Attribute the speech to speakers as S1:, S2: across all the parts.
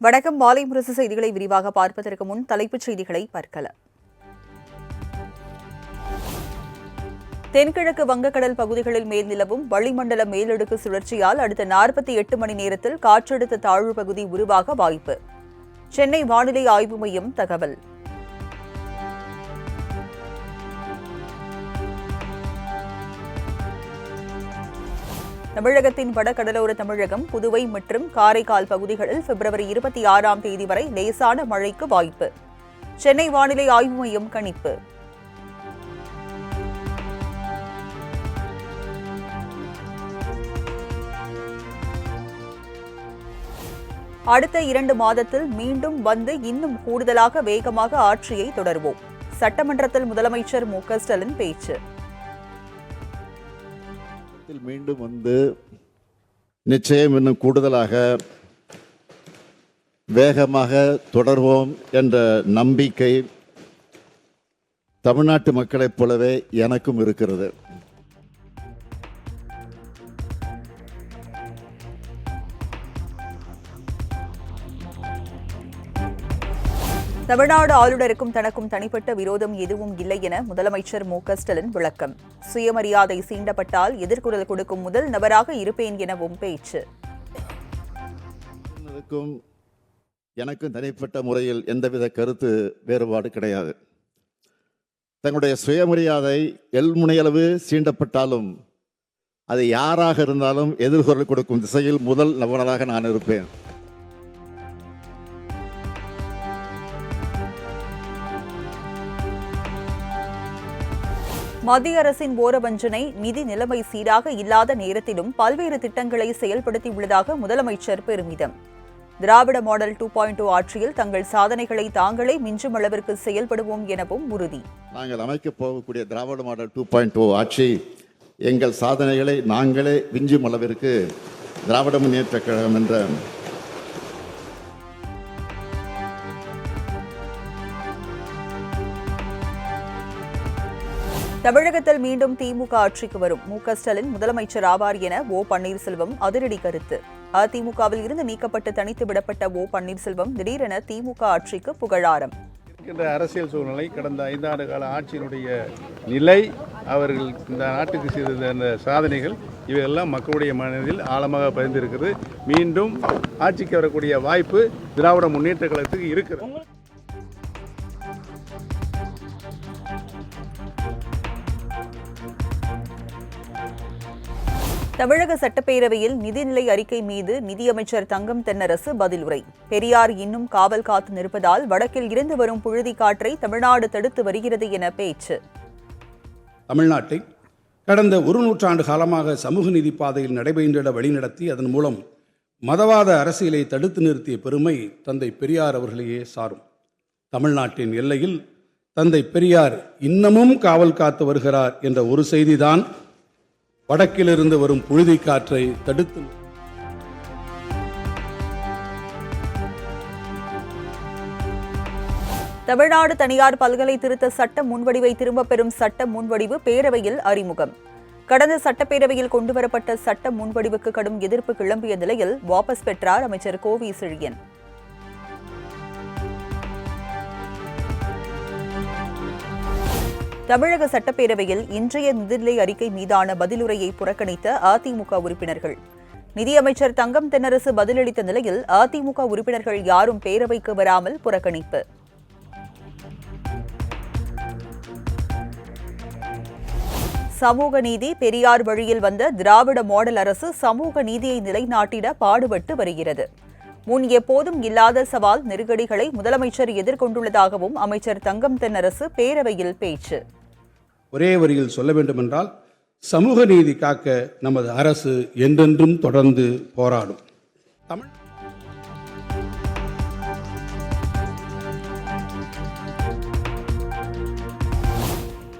S1: வணக்கம். மாலை முரசு செய்திகளை விரிவாக பார்ப்பதற்கு முன் தலைப்புச் செய்திகளை பார்க்கலாம். தென்கிழக்கு வங்கக்கடல் பகுதிகளில் மேல் நிலவும் வளிமண்டல மேலடுக்கு சுழற்சியால் அடுத்த 48 மணி நேரத்தில் காற்றழுத்த தாழ்வு பகுதி உருவாக வாய்ப்பு. சென்னை வானிலை ஆய்வு மையம் தகவல். தமிழகத்தின் வடகடலோர தமிழகம், புதுவை மற்றும் காரைக்கால் பகுதிகளில் பிப்ரவரி 26ஆம் தேதி வரை லேசான மழைக்கு வாய்ப்பு. சென்னை வானிலை ஆய்வு மையம் கணிப்பு. அடுத்த 2 மாதத்தில் மீண்டும் வந்து இன்னும் கூடுதலாக வேகமாக ஆட்சியை தொடர்வோம். சட்டமன்றத்தில் முதலமைச்சர் மு.க.ஸ்டாலின் பேச்சு.
S2: மீண்டும் வந்து நிச்சயம் இன்னும் கூடுதலாக வேகமாக தொடர்வோம் என்ற நம்பிக்கை தமிழ்நாட்டு மக்களைப் போலவே எனக்கும் இருக்கிறது.
S1: தமிழ்நாடு ஆளுநருக்கும் தனக்கும் தனிப்பட்ட விரோதம் எதுவும் இல்லை என முதலமைச்சர் மு.க.ஸ்டாலின் விளக்கம். சுயமரியாதை சீண்டப்பட்டால் எதிர்குரல் கொடுக்கும் முதல் நபராக இருப்பேன் எனவும் பேச்சு.
S2: எனக்கும் தனிப்பட்ட முறையில் எந்தவித கருத்து வேறுபாடு கிடையாது. தங்களுடைய சுயமரியாதை எல்முனையளவு சீண்டப்பட்டாலும் அது யாராக இருந்தாலும் எதிர்குரல் கொடுக்கும் திசையில் முதல் நபராக நான் இருப்பேன்.
S1: மத்திய அரசின் ஓரவஞ்சனை, நிதி நிலைமை சீராக இல்லாத நேரத்திலும் பல்வேறு திட்டங்களை செயல்படுத்தியுள்ளதாக முதலமைச்சர் பெருமிதம். திராவிட மாடல் 2.0 ஆட்சியில் தங்கள் சாதனைகளை தாங்களே மிஞ்சும் அளவிற்கு செயல்படுவோம் எனவும் உறுதி.
S2: நாங்கள் அமைக்கப் போகக்கூடிய திராவிட மாடல் 2.0 ஆட்சி எங்கள் சாதனைகளை நாங்களே விஞ்சும் அளவிற்கு திராவிட முன்னேற்றக் கழகம் என்ற
S1: தமிழகத்தில் மீண்டும் திமுக ஆட்சிக்கு வரும். மு.க.ஸ்டாலின் முதலமைச்சர் ஆவார் என ஓ பன்னீர்செல்வம் அதிரடி கருத்து. அதிமுகவில் இருந்து நீக்கப்பட்டு தனித்து விடப்பட்ட ஓ பன்னீர்செல்வம் திடீரென திமுக ஆட்சிக்கு புகழாரம்.
S3: அரசியல் சூழ்நிலை, கடந்த 5 ஆண்டு கால ஆட்சியினுடைய நிலை, அவர்கள் இந்த நாட்டுக்கு செய்த அந்த சாதனைகள் இவையெல்லாம் மக்களுடைய மனதில் ஆழமாக பதிந்திருக்கிறது. மீண்டும் ஆட்சிக்கு வரக்கூடிய வாய்ப்பு திராவிட முன்னேற்ற கழகத்துக்கு இருக்கிறது.
S1: தமிழக சட்டப்பேரவையில் நிதிநிலை அறிக்கை மீது நிதியமைச்சர் தங்கம் தென்னரசு பதிலுரை. பெரியார் இன்னும் காவல் காத்து நிற்பதால் வடக்கில் இருந்து வரும் புழுதி காற்றை தமிழ்நாடு தடுத்து வருகிறது என பேச்சு.
S4: தமிழ்நாட்டை கடந்த 1 நூற்றாண்டு காலமாக சமூக நீதி பாதையில் நடைபெற்றிட வழிநடத்தி அதன் மூலம் மதவாத அரசியலை தடுத்து நிறுத்திய பெருமை தந்தை பெரியார் அவர்களையே சாரும். தமிழ்நாட்டின் எல்லையில் தந்தை பெரியார் இன்னமும் காவல் காத்து வருகிறார் என்ற ஒரு செய்திதான் வடக்கிலிருந்து வரும் புழுதி காற்றை தடுத்து.
S1: தமிழ்நாடு தனியார் பல்கலை திருத்த சட்ட முன்வடிவை திரும்பப் பெறும் சட்ட முன்வடிவு பேரவையில் அறிமுகம். கடந்த சட்டப்பேரவையில் கொண்டுவரப்பட்ட சட்ட முன்வடிவுக்கு கடும் எதிர்ப்பு கிளம்பிய நிலையில் வாபஸ் பெற்றார் அமைச்சர் கோவி செழியன். தமிழக சட்டப்பேரவையில் இன்றைய நிதிநிலை அறிக்கை மீதான பதிலுரையை புறக்கணித்த அதிமுக உறுப்பினர்கள். நிதியமைச்சர் தங்கம் தென்னரசு பதிலளித்த நிலையில் அதிமுக உறுப்பினர்கள் யாரும் பேரவைக்கு வராமல் புறக்கணிப்பு. சமூக நீதி, பெரியார் வழியில் வந்த திராவிட மாடல் அரசு சமூக நீதியை நிலைநாட்டிட பாடுபட்டு வருகிறது. முன் எப்போதும் இல்லாத சவால், நெருக்கடிகளை முதலமைச்சர் எதிர்கொண்டுள்ளதாகவும் அமைச்சர் தங்கம் தென்னரசு பேரவையில் பேச்சு.
S4: ஒரே வரியில் சொல்ல வேண்டுமென்றால், சமூக நீதி காக்க நமது அரசு என்றென்றும் தொடர்ந்து போராடும்.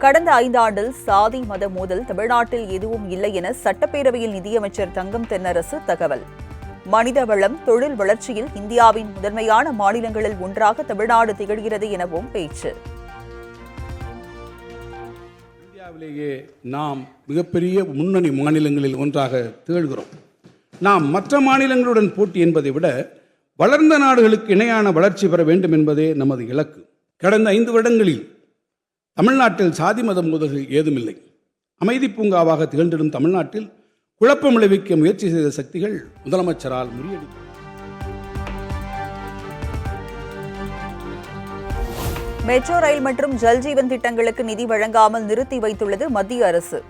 S1: கடந்த 5 ஆண்டில் சாதி மத மோதல் தமிழ்நாட்டில் எதுவும் இல்லை என சட்டப்பேரவையில் நிதியமைச்சர் தங்கம் தென்னரசு தகவல். மனித வளம், தொழில் வளர்ச்சியில் இந்தியாவின் முதன்மையான மாநிலங்களில் ஒன்றாக தமிழ்நாடு திகழ்கிறது எனவும் பேச்சு.
S4: இந்தியாவிலேயே நாம் மிகப்பெரிய முன்னணி மாநிலங்களில் ஒன்றாக திகழ்கிறோம். நாம் மற்ற மாநிலங்களுடன் போட்டி என்பதை விட வளர்ந்த நாடுகளுக்கு இணையான வளர்ச்சி பெற வேண்டும் என்பதே நமது இலக்கு. கடந்த 5 வருடங்களில் தமிழ்நாட்டில் சாதி மத மோதல்கள் ஏதுமில்லை. அமைதி பூங்காவாக திகழ்ந்திடும் தமிழ்நாட்டில் குழப்பம் விளைவிக்க முயற்சி செய்த சக்திகள் முதலமைச்சரால் முறியடி.
S1: மெட்ரோ ரயில் மற்றும் ஜல்ஜீவன் திட்டங்களுக்கு நிதி வழங்காமல் நிறுத்தி வைத்துள்ளது மத்திய அரசு.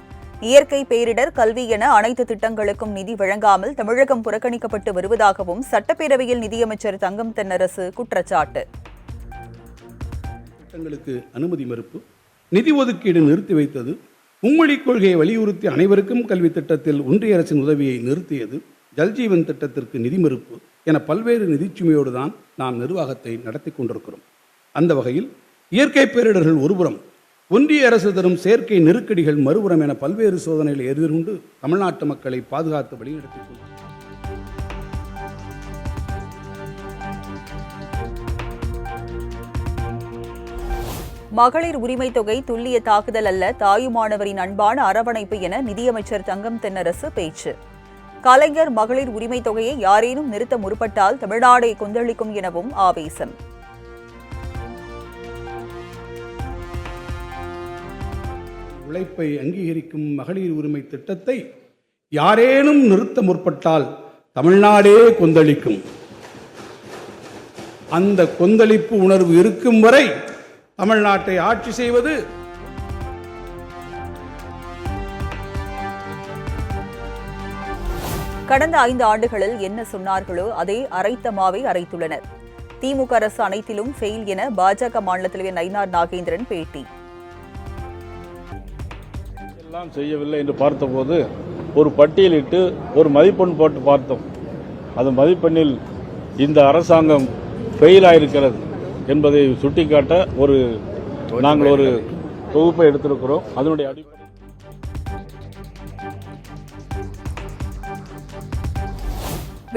S1: இயற்கை பேரிடர், கல்வி என அனைத்து திட்டங்களுக்கும் நிதி வழங்காமல் தமிழகம் புறக்கணிக்கப்பட்டு வருவதாகவும் சட்டப்பேரவையில் நிதியமைச்சர் தங்கம் தென்னரசு குற்றச்சாட்டு.
S4: திட்டங்களுக்கு அனுமதி மறுப்பு, நிதி ஒதுக்கீடு நிறுத்தி வைத்தது, மும்மொழிக் கொள்கையை வலியுறுத்தி அனைவருக்கும் கல்வி திட்டத்தில் ஒன்றிய அரசின் உதவியை நிறுத்தியது, ஜல்ஜீவன் திட்டத்திற்கு நிதி மறுப்பு என பல்வேறு நிதிச்சுமையோடு தான் நாம் நிர்வாகத்தை நடத்தி கொண்டிருக்கிறோம். அந்த வகையில் இயற்கை பேரிடர்கள் ஒருபுறம், ஒன்றிய அரசு தரும் செயற்கை நெருக்கடிகள் மறுபுறம் என பல்வேறு சோதனைகளை எதிர்கொண்டு தமிழ்நாட்டு மக்களை பாதுகாத்து வழிநடத்திக் கொள்கிறோம்.
S1: மகளிர் உரிமை தொகை துல்லிய தாக்குதல் அல்ல, தாயுமானவரின் அன்பான அரவணைப்பு என நிதியமைச்சர் தங்கம் தென்னரசு பேச்சு. கலைஞர் மகளிர் உரிமை தொகையை யாரேனும் நிறுத்த முற்பட்டால் தமிழ்நாடே கொந்தளிக்கும் எனவும் ஆவேசம்.
S4: உழைப்பை அங்கீகரிக்கும் மகளிர் உரிமை திட்டத்தை யாரேனும் நிறுத்த முற்பட்டால் தமிழ்நாடே கொந்தளிக்கும். அந்த கொந்தளிப்பு உணர்வு இருக்கும் வரை தமிழ்நாட்டை ஆட்சி செய்வது
S1: கடந்த 5 ஆண்டுகளில் என்ன சொன்னார்களோ அதே அரைத்த மாவை அரைத்துள்ளனர். திமுக அரசு அனைத்திலும் ஃபெயில் என பாஜக மாநில தலைவர் நயினார் நாகேந்திரன் பேட்டி.
S5: எல்லாம் செய்யவில்லை என்று பார்த்தபோது ஒரு பட்டியலிட்டு ஒரு மதிப்பெண் போட்டு பார்த்தோம். அது மதிப்பெண்ணில் இந்த அரசாங்கம் ஃபெயில் ஆயிருக்கிறது என்பதை சுட்டிக்காட்ட நாங்கள் ஒரு தொகுப்பை எடுத்திருக்கிறோம். அதனுடைய அடிப்படை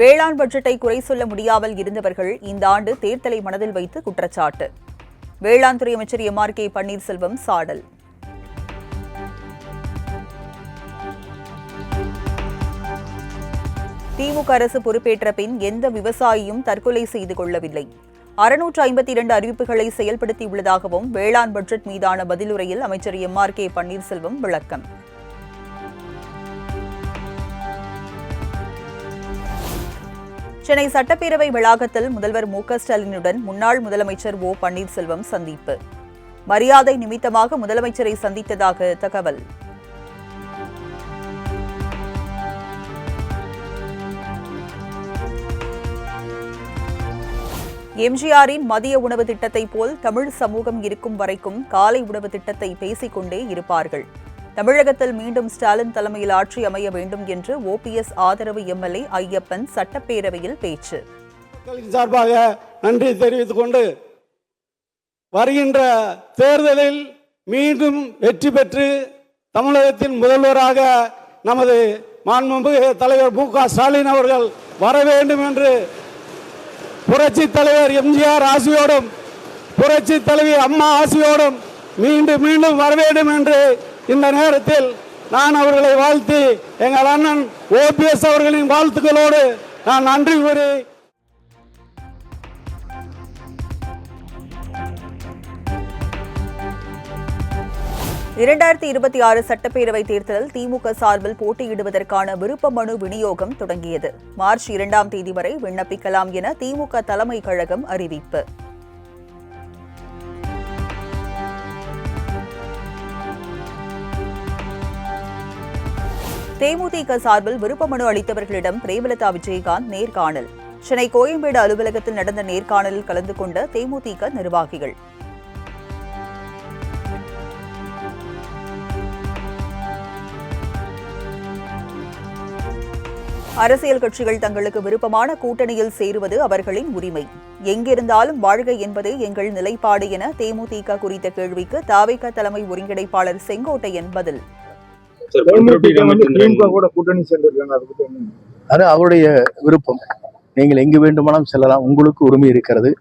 S1: வேளாண் பட்ஜெட்டை குறை சொல்ல முடியாமல் இருந்தவர்கள் இந்த ஆண்டு தேர்தலை மனதில் வைத்து குற்றச்சாட்டு. வேளாண் துறை அமைச்சர் MRK பன்னீர்செல்வம் சாடல். திமுக அரசு பொறுப்பேற்ற பின் எந்த விவசாயியும் தற்கொலை செய்து கொள்ளவில்லை. 652 அறிவிப்புகளை செயல்படுத்தியுள்ளதாகவும் வேளாண் பட்ஜெட் மீதான பதிலுரையில் அமைச்சர் MRK பன்னீர்செல்வம் விளக்கம். சென்னை சட்டப்பேரவை வளாகத்தில் முதல்வர் மு.க. ஸ்டாலினுடன் முன்னாள் முதலமைச்சர் ஓ. பன்னீர்செல்வம் சந்திப்பு. மரியாதை நிமித்தமாக முதலமைச்சரை சந்தித்ததாக தகவல். எம்ஜிஆரின் மதிய உணவு திட்டத்தை போல் தமிழ் சமூகம் இருக்கும் வரைக்கும் காலை உணவு திட்டத்தை பேசிக்கொண்டே இருப்பார்கள். தமிழகத்தில் மீண்டும் ஸ்டாலின் தலைமையில் ஆட்சி அமைய வேண்டும் என்று OPS ஆதரவு MLA ஐயப்பன் சட்டப்பேரவையில் பேச்சு.
S6: மக்களின் சார்பாக நன்றி தெரிவித்துக் கொண்டு வருகின்ற தேர்தலில் மீண்டும் வெற்றி பெற்று தமிழகத்தின் முதல்வராக நமது மாண்புமிகு தலைவர் மு.க. ஸ்டாலின் அவர்கள் வர வேண்டும் என்று புரட்சி தலைவர் எம்ஜிஆர் ஆசியோடும் புரட்சி தலைவி அம்மா ஆசியோடும் மீண்டும் மீண்டும் வர வேண்டும் என்று இந்த நேரத்தில் நான் அவர்களை வாழ்த்தி எங்கள் அண்ணன் OPS அவர்களின் வாழ்த்துக்களோடு நான் நன்றி கூறி
S1: 2026 சட்டப்பேரவை தேர்தலில் திமுக சார்பில் போட்டியிடுவதற்கான விருப்ப மனு விநியோகம் தொடங்கியது. மார்ச் 2ஆம் தேதி வரை விண்ணப்பிக்கலாம் என திமுக தலைமை கழகம் அறிவிப்பு. தேமுதிக சார்பில் விருப்ப மனு அளித்தவர்களிடம் பிரேமலதா விஜயகாந்த் நேர்காணல். சென்னை கோயம்பேடு அலுவலகத்தில் நடந்த நேர்காணலில் கலந்து கொண்ட தேமுதிக நிர்வாகிகள். அரசியல் கட்சிகள் தங்களுக்கு விருப்பமான கூட்டணியில் சேருவது அவர்களின் உரிமை. எங்கிருந்தாலும் வாழ்க என்பதே எங்கள் நிலைப்பாடு என தேமுதிக குறித்த கேள்விக்கு தாவேக தலைமை ஒருங்கிணைப்பாளர் செங்கோட்டையன் பதில்.
S7: அது அவருடைய விருப்பம். நீங்கள் எங்கு வேண்டுமானாலும் செல்லலாம், உங்களுக்கு உரிமை இருக்கிறது.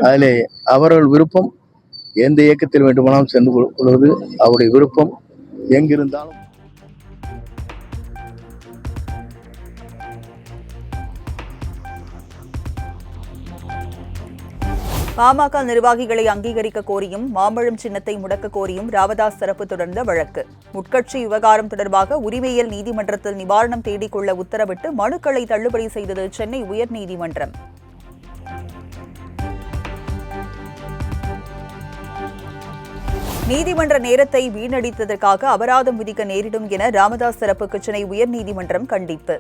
S7: அதிலே அவர்கள் விருப்பம் எந்த இயக்கத்தில் வேண்டுமானாலும் சென்று கொள்வது அவருடைய விருப்பம். எங்கிருந்தாலும்
S1: பாமக நிர்வாகிகளை அங்கீகரிக்க கோரியும் மாம்பழம் சின்னத்தை முடக்க கோரியும் ராமதாஸ் தரப்பு தொடர்ந்த வழக்கு. உட்கட்சி விவகாரம் தொடர்பாக உரிமையியல் நீதிமன்றத்தில் நிவாரணம் தேடிக்கொள்ள உத்தரவிட்டு மனுக்களை தள்ளுபடி செய்தது சென்னை உயர்நீதிமன்றம். நீதிமன்ற நேரத்தை வீணடித்ததற்காக அபராதம் விதிக்க நேரிடும் என ராமதாஸ் தரப்புக்கு சென்னை உயர்நீதிமன்றம் கண்டிப்பு.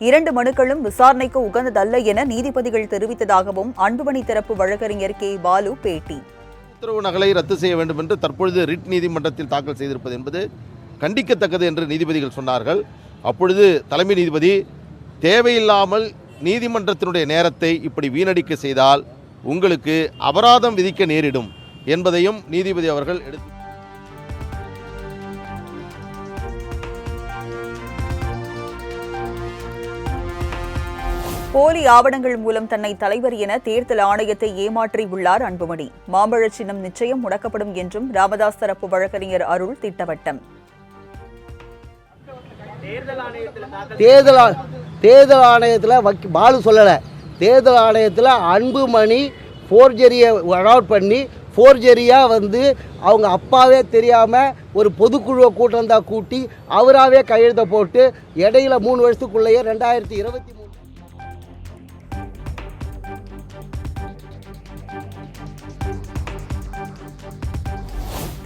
S1: 2 மனுக்களும் விசாரணைக்கு உகந்ததல்ல என நீதிபதிகள் தெரிவித்ததாகவும் அன்புமணி தரப்பு வழக்கறிஞர் கே. பாலு பேட்டி.
S8: உத்தரவு நகலை ரத்து செய்ய வேண்டும் என்று தற்பொழுது ரிட் நீதிமன்றத்தில் தாக்கல் செய்திருப்பது என்பது கண்டிக்கத்தக்கது என்று நீதிபதிகள் சொன்னார்கள். அப்பொழுது தலைமை நீதிபதி தேவையில்லாமல் நீதிமன்றத்தினுடைய நேரத்தை இப்படி வீணடிக்க செய்தால் உங்களுக்கு அபராதம் விதிக்க நேரிடும் என்பதையும் நீதிபதி அவர்கள் எடுத்து
S1: போலி ஆவணங்கள் மூலம் தன்னை தலைவர் என தேர்தல் ஆணையத்தை ஏமாற்றியுள்ளார் அன்புமணி. மாம்பழ சின்னம் நிச்சயம் முடக்கப்படும் என்றும் ராமதாஸ் தரப்பு வழக்கறிஞர் அருள் திட்டவட்டம்.
S9: தேர்தல் ஆணையத்தில் பாலு சொல்லலை, தேர்தல் ஆணையத்தில் அன்புமணி ஃபோர்ஜரியை அலாட் பண்ணி ஃபோர்ஜரியாக அவங்க அப்பாவே தெரியாமல் ஒரு பொதுக்குழுவை கூட்டம் தான் கூட்டி அவராகவே கையெழுத்த போட்டு இடையில 3 வருஷத்துக்குள்ளேயே 2023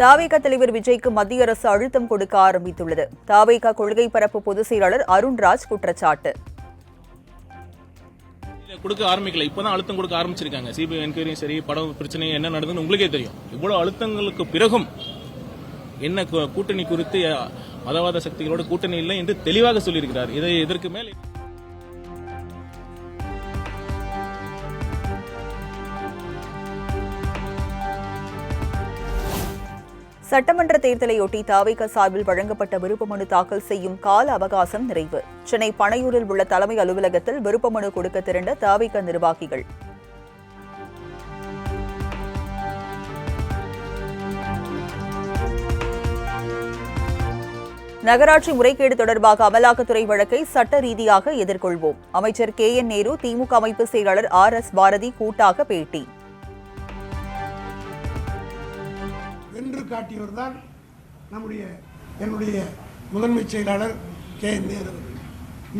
S1: தாவேகா தலைவர் விஜய்க்கு மத்திய அரசு அழுத்தம் கொடுக்க ஆரம்பித்துள்ளது. தாவேகா கொள்கை பரப்பு பொதுச் செயலாளர் அருண்ராஜ் குற்றச்சாட்டு.
S10: கொடுக்க ஆரம்பிக்கல, இப்பதான் அழுத்தம் கொடுக்க ஆரம்பிச்சிருக்காங்க. சிபிஐ என்கொயரியும் சரி, படம் பிரச்சனை என்ன நடந்ததுன்னு உங்களுக்கே தெரியும். இவ்வளவு அழுத்தங்களுக்கு பிறகும் என்ன கூட்டணி குறித்து மதவாத சக்திகளோட கூட்டணி இல்லை என்று தெளிவாக சொல்லியிருக்கிறார். இதை இதற்கு மேல்
S1: சட்டமன்ற தேர்தலையொட்டி தாவேகா சார்பில் வழங்கப்பட்ட விருப்ப மனு தாக்கல் செய்யும் கால அவகாசம் நிறைவு. சென்னை பனையூரில் உள்ள தலைமை அலுவலகத்தில் விருப்ப மனு கொடுக்க திரண்ட தாவேகா நிர்வாகிகள். நகராட்சி முறைகேடு தொடர்பாக அமலாக்கத்துறை வழக்கை சட்ட ரீதியாக எதிர்கொள்வோம். அமைச்சர் KN நேரு, திமுக அமைப்பு செயலாளர் RS பாரதி கூட்டாக பேட்டி.
S11: வென்று காட்டியவர் தான் என்னுடைய முதன்மை செயலாளர் KN நேரு.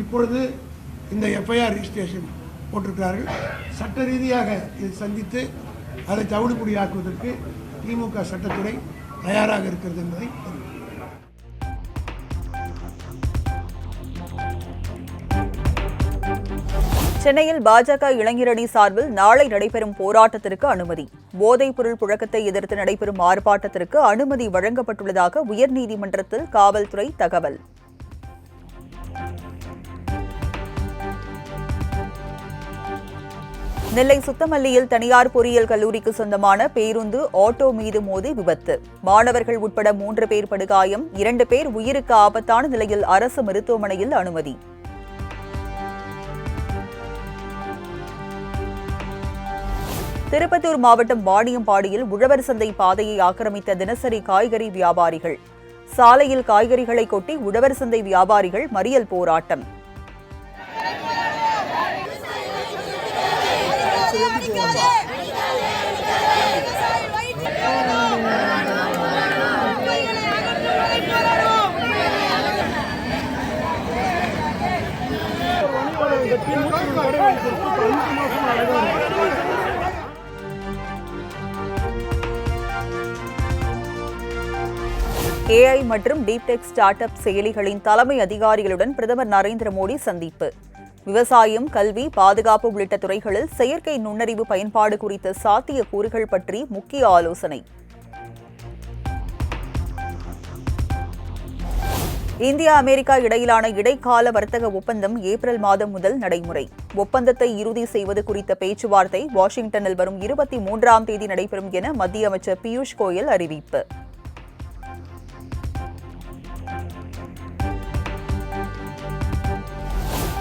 S11: இப்பொழுது இந்த FIR ரிஜிஸ்ட்ரேஷன் போட்டிருக்கிறார்கள். சட்ட ரீதியாக இதை சந்தித்து அதை தவிடுபடியாக்குவதற்கு திமுக சட்டத்துறை தயாராக இருக்கிறது என்பதை
S1: சென்னையில் பாஜக இளைஞரணி சார்பில் நாளை நடைபெறும் போராட்டத்திற்கு அனுமதி. போதைப் பொருள் புழக்கத்தை எதிர்த்து நடைபெறும் ஆர்ப்பாட்டத்திற்கு அனுமதி வழங்கப்பட்டுள்ளதாக உயர்நீதிமன்றத்தில் காவல்துறை தகவல். நெல்லை சுத்தமல்லியில் தனியார் பொறியியல் கல்லூரிக்கு சொந்தமான பேருந்து ஆட்டோ மீது மோதி விபத்து. மாணவர்கள் உட்பட 3 பேர் படுகாயம், 2 பேர் உயிருக்கு ஆபத்தான நிலையில் அரசு மருத்துவமனையில் அனுமதி. திருப்பத்தூர் மாவட்டம் வாணியம்பாடியில் உழவர் சந்தை பாதையை ஆக்கிரமித்த தினசரி காய்கறி வியாபாரிகள். சாலையில் காய்கறிகளை கொட்டி உழவர் சந்தை வியாபாரிகள் மறியல் போராட்டம். AI மற்றும் டீப்டெக் ஸ்டார்ட் அப் செயலிகளின் தலைமை அதிகாரிகளுடன் பிரதமர் நரேந்திர மோடி சந்திப்பு. விவசாயம், கல்வி, பாதுகாப்பு உள்ளிட்ட துறைகளில் செயற்கை நுண்ணறிவு பயன்பாடு குறித்த சாத்திய கூறுகள் பற்றி முக்கிய ஆலோசனை. இந்தியா அமெரிக்கா இடையிலான இடைக்கால வர்த்தக ஒப்பந்தம் ஏப்ரல் மாதம் முதல் நடைமுறை. ஒப்பந்தத்தை இறுதி செய்வது குறித்த பேச்சுவார்த்தை வாஷிங்டனில் வரும் 23ஆம் தேதி நடைபெறும் என மத்திய அமைச்சர் பியூஷ் கோயல் அறிவிப்பு.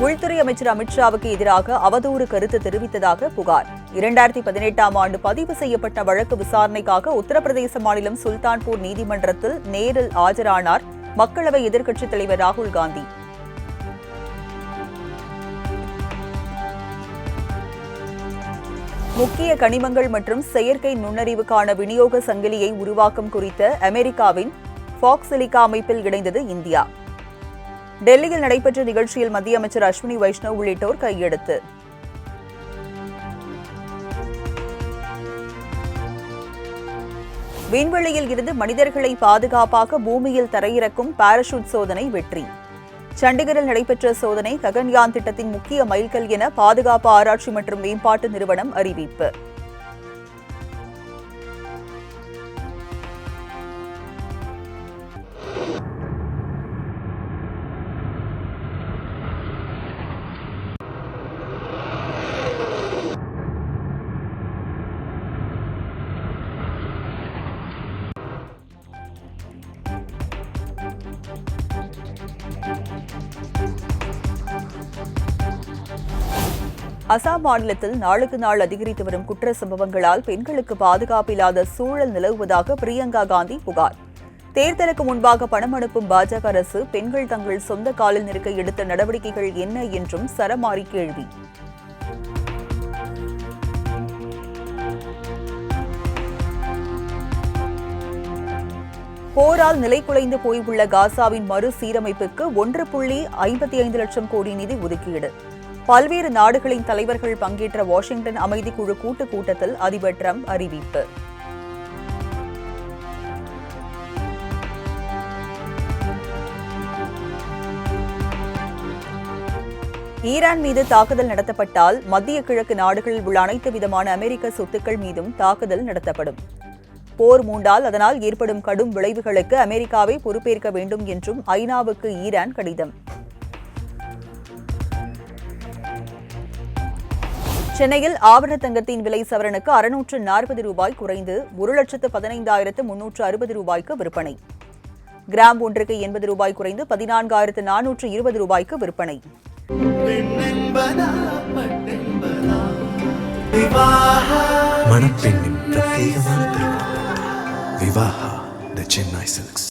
S1: உள்துறை அமைச்சர் அமித்ஷாவுக்கு எதிராக அவதூறு கருத்து தெரிவித்ததாக புகார். 2018ஆம் ஆண்டு பதிவு செய்யப்பட்ட வழக்கு விசாரணைக்காக உத்தரப்பிரதேச மாநிலம் சுல்தான்பூர் நீதிமன்றத்தில் நேரில் ஆஜரானார் மக்களவை எதிர்க்கட்சித் தலைவர் ராகுல் காந்தி. முக்கிய கனிமங்கள் மற்றும் செயற்கை நுண்ணறிவுக்கான விநியோக சங்கிலியை உருவாக்கும் குறித்த அமெரிக்காவின் ஃபாக்சிலிகா அமைப்பில் இணைந்தது இந்தியா. டெல்லியில் நடைபெற்ற நிகழ்ச்சியில் மத்திய அமைச்சர் அஸ்வினி வைஷ்ணவ் உள்ளிட்டோர் கையெழுத்து. விண்வெளியில் இருந்து மனிதர்களை பாதுகாப்பாக பூமியில் தரையிறக்கும் பாராசூட் சோதனை வெற்றி. சண்டிகரில் நடைபெற்ற சோதனை ககன்யான் திட்டத்தின் முக்கிய மைல்கல் என பாதுகாப்பு ஆராய்ச்சி மற்றும் மேம்பாட்டு நிறுவனம் அறிவிப்பு. அசாம் மாநிலத்தில் நாளுக்கு நாள் அதிகரித்து வரும் குற்ற சம்பவங்களால் பெண்களுக்கு பாதுகாப்பு இல்லாத சூழல் நிலவுவதாக பிரியங்கா காந்தி புகார். தேர்தலுக்கு முன்பாக பணம் அனுப்பும் பாஜக அரசு பெண்கள் தங்கள் சொந்த காலில் நிற்க எடுத்த நடவடிக்கைகள் என்ன என்றும் சரமாரி கேள்வி. போரால் நிலைகுலைந்து போயுள்ள காசாவின் மறுசீரமைப்புக்கு 1.55 லட்சம் கோடி நிதி ஒதுக்கீடு. பல்வேறு நாடுகளின் தலைவர்கள் பங்கேற்ற வாஷிங்டன் அமைதி குழு கூட்டுக் கூட்டத்தில் அதிபர் டிரம்ப் அறிவிப்பு. ஈரான் மீது தாக்குதல் நடத்தப்பட்டால் மத்திய கிழக்கு நாடுகளில் உள்ள அனைத்து விதமான அமெரிக்க சொத்துக்கள் மீதும் தாக்குதல் நடத்தப்படும். போர் மூண்டால் அதனால் ஏற்படும் கடும் விளைவுகளுக்கு அமெரிக்காவை பொறுப்பேற்க வேண்டும் என்றும் ஐநாவுக்கு ஈரான் கடிதம். சென்னையில் ஆபரண தங்கத்தின் விலை சவரனுக்கு 640 ரூபாய் குறைந்து 1,15,360 ரூபாய்க்கு விற்பனை. கிராம் ஒன்றுக்கு 80 ரூபாய் குறைந்து 14,420 ரூபாய்க்கு விற்பனை.
S12: மணப்பெண்ணின் பிரத்யேகமான திருமணம் விவாஹா தி சென்னை சில்க்ஸ்.